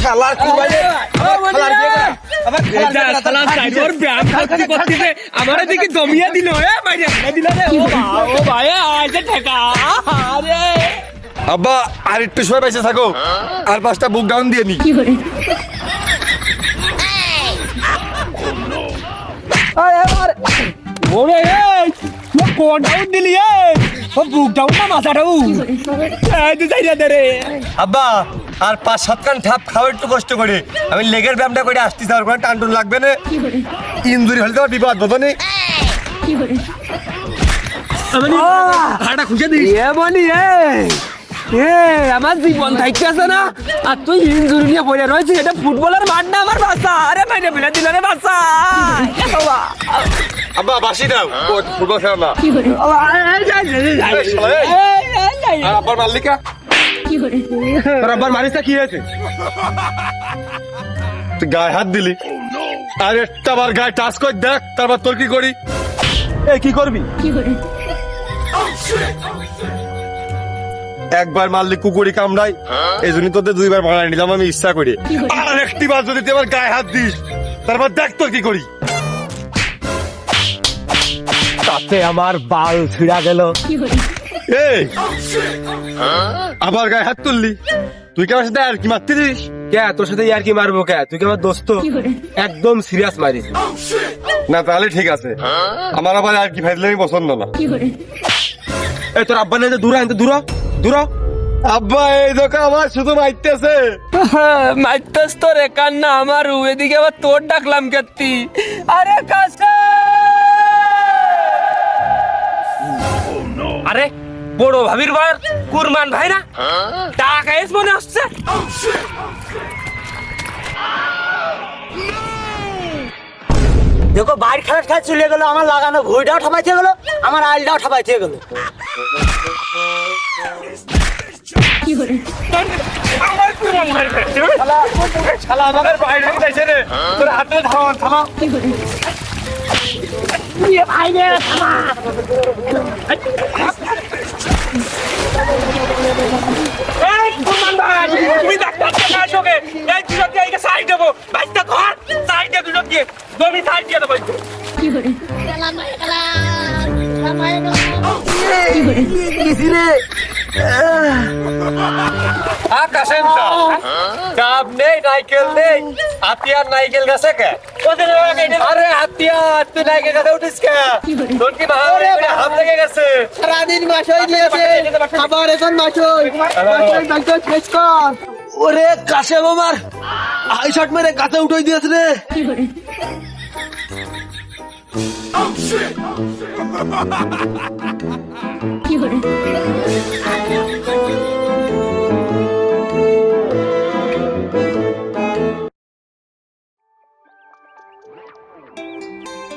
শালার কুরবানি শালার বিয়ে করা আবার শালার সাইডর ব্যায়াম করতে আমারে দিকে জমিয়ে দিল মাইরে দিল রে ও ভাই আইছে ঠেকা আরে আব্বা আর একটু সময় বেঁচে থাকো আর 5টা বুক ডাউন দিয়ে নি ওরে কোন ডাউন দিলি ও বুক ডাউন না মাথা ডাউন এই তুই যাই দে রে আব্বা আর 5-7 কান ঠাপ খাও একটু কষ্ট করে আমি লেগের ব্যায়ামটা করে আসতেছি আর কোনো টানটুন লাগবে না ইনজুরি হলে তো বিপদ বদনি আমি হাড়টা খুঁজে দিই এমনই আমার জীবন থাকতেছে না আর তুই ইনজুরি নিয়ে পড়ে রয়েছিস এটা ফুটবলের মাঠ না আমার বাচ্চা আরে মাইনে ফেলে দিল রে বাচ্চা আব্বা বাসি দাও ফুটবল খেলা না আর আব্বার মাল্লিকা তোর আব্বার মারিসটা কি হয়েছে তুই গায়ে হাত দিলি আর একটা বার গায়ে টাচ করে দেখ তারপর তোর কি করি এই কি করবি একবার মারলি কুকুরি কামড়াই এই জন্য তোদের 2বার মারাই নিলাম আমি ইচ্ছা করি আর একটি বার যদি তুই আমার গায়ে হাত দিস তারপর দেখ তোর কি করি তাতে আমার বাল ছিঁড়া গেল এই আবার গায়ে হাত তুললি তুই কি আমার সাথে আর কি মারতিস কে তোর সাথে আর কি মারবো কে তুই কি আমার দোস্ত একদম সিরিয়াস মারিস না তাহলে ঠিক আছে আমার আবার আর কি ফাইজলামি পছন্দ না এই তোর আব্বা নাই দূর আনতে দূর দূর আব্বা এই দোকান আমার শুধু মাইতেছে মাইতেস তো রে কান্না আমার এদিকে আবার তোর ডাকলাম কেতি আরে কাছে আরে বড় ভাবির ভাই কুরমান ভাই না টাকা এস মনে আসছে দেখো বাইর খেলা খেলা চলে গেল আমার লাগানো ঘড়িটাও ঠাপাইতে গেল আমার আইলটাও ঠাপাইতে গেল আমার কুরমান ভাই শালা আমাদের বাইরে যাইছে রে তোর হাতে থামা থামা ইয়ে ভাই রে থামা এই কুরমান ভাই তুমি ডাক্তার কে আসোগে এই দুটো দিয়ে এই সাইড দেবো বাইকটা ধর সাইড দে দুটো দিয়ে তুমি সাইড দিয়ে দেবো আকাশের ডাব নেই নাইকেল নেই হাতিয়ার নাইকেল গাছে কে আরে হাতিয়ার তুই নাইকেল গাছে উঠিস কে তোর কি হাত লেগে গেছে সারাদিন মাসই দিয়েছে আবার এখন মাসই ডাক্তার শেষ কর ওরে কাশেম আমার হাই শট মেরে গাছে উঠে দিয়েছে রে কি